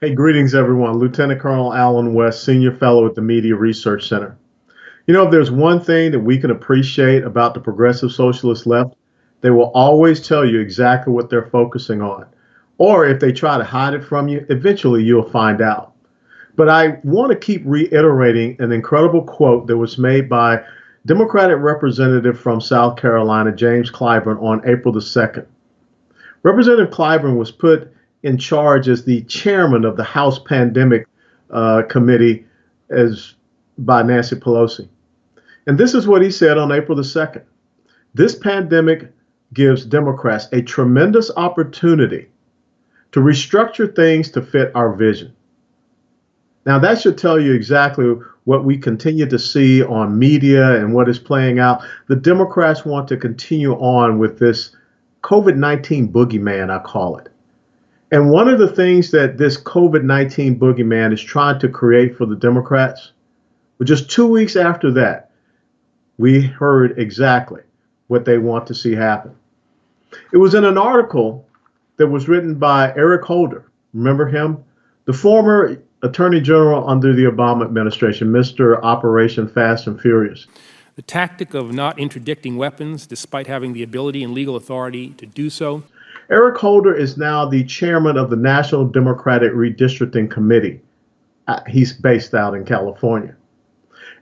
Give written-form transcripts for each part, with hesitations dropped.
Hey, greetings, everyone. Lieutenant Colonel Alan West, Senior Fellow at the Media Research Center. You know, if there's one thing that we can appreciate about the progressive socialist left, they will always tell you exactly what they're focusing on. Or if they try to hide it from you, eventually you'll find out. But I want to keep reiterating an incredible quote that was made by Democratic Representative from South Carolina, James Clyburn, on April the 2nd. Representative Clyburn was put in charge as the chairman of the House Pandemic Committee as by Nancy Pelosi. And this is what he said on April the 2nd. This pandemic gives Democrats a tremendous opportunity to restructure things to fit our vision. Now, that should tell you exactly what we continue to see on media and what is playing out. The Democrats want to continue on with this COVID-19 boogeyman, I call it. And one of the things that this COVID-19 boogeyman is trying to create for the Democrats, well, just 2 weeks after that, we heard exactly what they want to see happen. It was in an article that was written by Eric Holder. Remember him? The former Attorney General under the Obama administration, Mr. Operation Fast and Furious. The tactic of not interdicting weapons, despite having the ability and legal authority to do so. Eric Holder is now the chairman of the National Democratic Redistricting Committee. He's based out in California.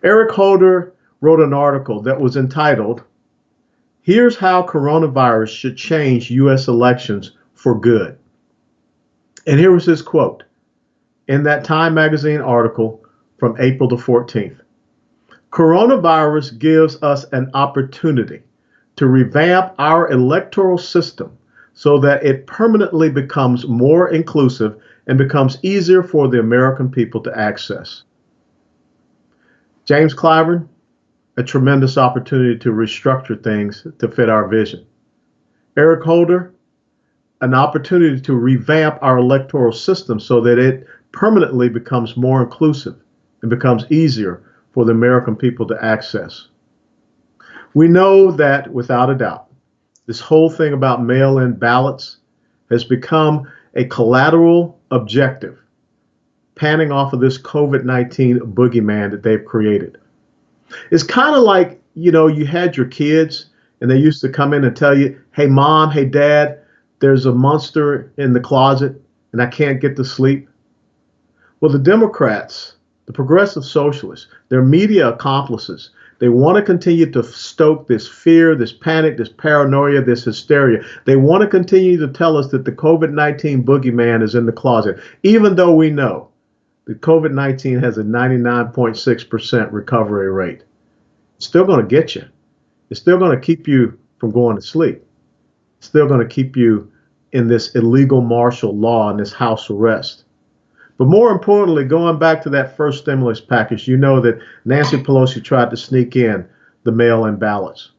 Eric Holder wrote an article that was entitled, "Here's How Coronavirus Should Change U.S. Elections for Good." And here was his quote in that Time magazine article from April the 14th. "Coronavirus gives us an opportunity to revamp our electoral system so that it permanently becomes more inclusive and becomes easier for the American people to access." James Clyburn, a tremendous opportunity to restructure things to fit our vision. Eric Holder, an opportunity to revamp our electoral system so that it permanently becomes more inclusive and becomes easier for the American people to access. We know that, without a doubt, this whole thing about mail-in ballots has become a collateral objective, panning off of this COVID-19 boogeyman that they've created. It's kind of like, you had your kids and they used to come in and tell you, "Hey, mom, hey, dad, there's a monster in the closet and I can't get to sleep." Well, the Democrats, the progressive socialists, their media accomplices, they want to continue to stoke this fear, this panic, this paranoia, this hysteria. They want to continue to tell us that the COVID-19 boogeyman is in the closet, even though we know that COVID-19 has a 99.6% recovery rate. It's still going to get you. It's still going to keep you from going to sleep. It's still going to keep you in this illegal martial law and this house arrest. But more importantly, going back to that first stimulus package, you know that Nancy Pelosi tried to sneak in the mail-in ballots.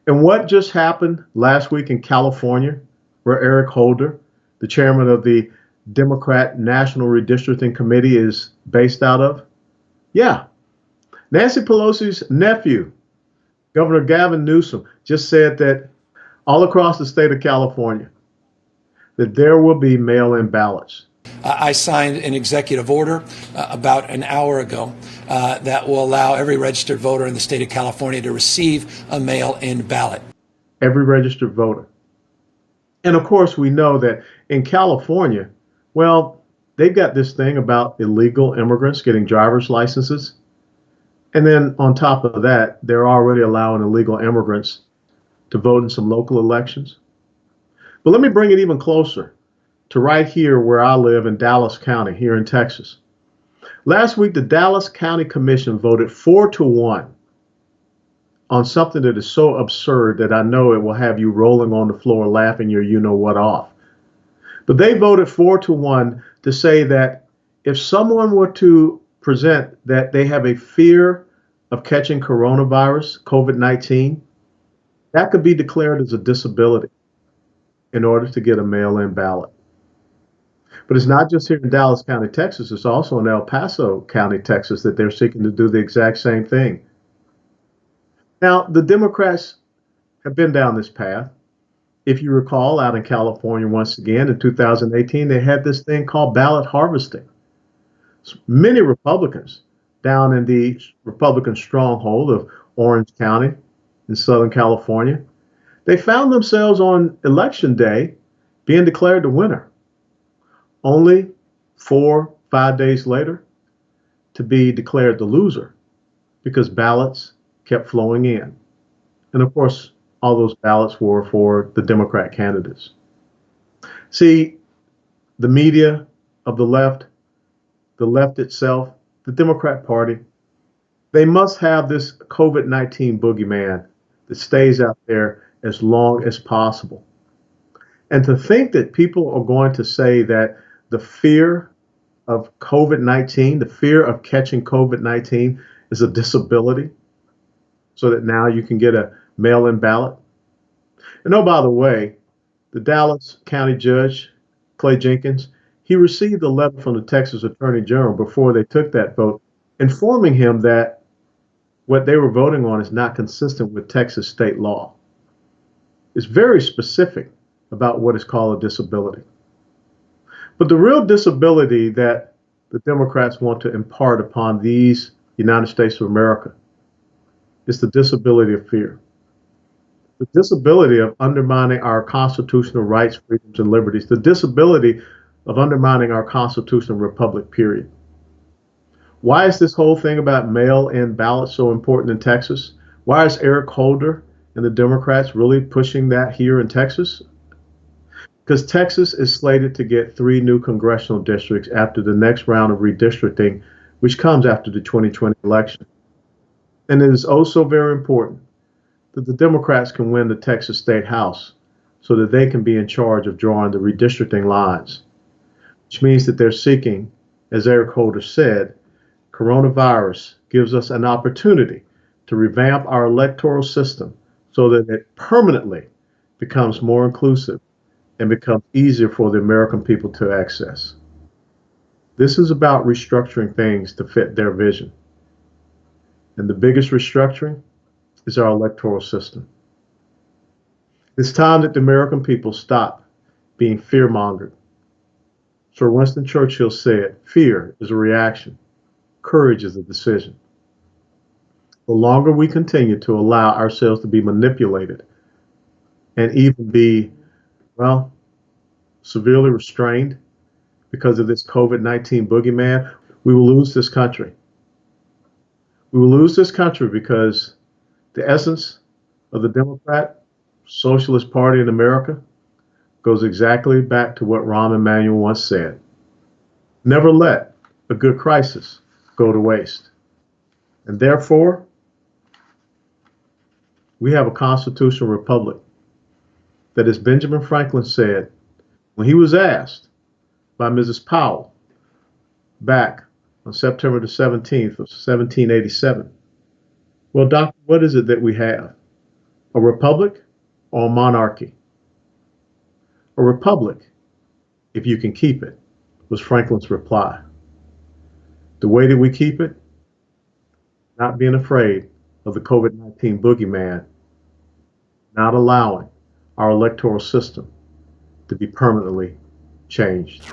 And what just happened last week in California, where Eric Holder, the chairman of the Democrat National Redistricting Committee, is based out of? Yeah. Nancy Pelosi's nephew, Governor Gavin Newsom, just said that all across the state of California, that there will be mail-in ballots. I signed an executive order about an hour ago that will allow every registered voter in the state of California to receive a mail-in ballot. Every registered voter. And of course, we know that in California, well, they've got this thing about illegal immigrants getting driver's licenses. And then on top of that, they're already allowing illegal immigrants to vote in some local elections. But let me bring it even closer to right here where I live in Dallas County, here in Texas. Last week, the Dallas County Commission voted 4-1 on something that is so absurd that I know it will have you rolling on the floor laughing your you-know-what off. But they voted 4-1 to say that if someone were to present that they have a fear of catching coronavirus, COVID-19, that could be declared as a disability in order to get a mail-in ballot. But it's not just here in Dallas County, Texas. It's also in El Paso County, Texas, that they're seeking to do the exact same thing. Now, the Democrats have been down this path. If you recall, out in California, once again, in 2018, they had this thing called ballot harvesting. Many Republicans down in the Republican stronghold of Orange County in Southern California, they found themselves on election day being declared the winner, only 4, 5 days later to be declared the loser because ballots kept flowing in. And of course, all those ballots were for the Democrat candidates. See, the media of the left itself, the Democrat Party, they must have this COVID-19 boogeyman that stays out there as long as possible. And to think that people are going to say that the fear of COVID-19, the fear of catching COVID-19 is a disability, so that now you can get a mail-in ballot. And oh, by the way, the Dallas County Judge, Clay Jenkins, he received a letter from the Texas Attorney General before they took that vote, informing him that what they were voting on is not consistent with Texas state law. It's very specific about what is called a disability. But the real disability that the Democrats want to impart upon these United States of America is the disability of fear. The disability of undermining our constitutional rights, freedoms, and liberties. The disability of undermining our constitutional republic, period. Why is this whole thing about mail-in ballots so important in Texas? Why is Eric Holder and the Democrats really pushing that here in Texas? Because Texas is slated to get 3 new congressional districts after the next round of redistricting, which comes after the 2020 election. And it is also very important that the Democrats can win the Texas State House so that they can be in charge of drawing the redistricting lines, which means that they're seeking, as Eric Holder said, coronavirus gives us an opportunity to revamp our electoral system so that it permanently becomes more inclusive and becomes easier for the American people to access. This is about restructuring things to fit their vision. And the biggest restructuring is our electoral system. It's time that the American people stop being fear-mongered. Sir Winston Churchill said, fear is a reaction. Courage is a decision. The longer we continue to allow ourselves to be manipulated and even be, well, severely restrained because of this COVID-19 boogeyman, we will lose this country. We will lose this country because the essence of the Democrat Socialist Party in America goes exactly back to what Rahm Emanuel once said. Never let a good crisis go to waste. And therefore, we have a constitutional republic that, as Benjamin Franklin said, when he was asked by Mrs. Powell back on September the 17th of 1787, well, doctor, what is it that we have? A republic or a monarchy? A republic, if you can keep it, was Franklin's reply. The way that we keep it, not being afraid of the COVID-19 boogeyman, not allowing our electoral system to be permanently changed.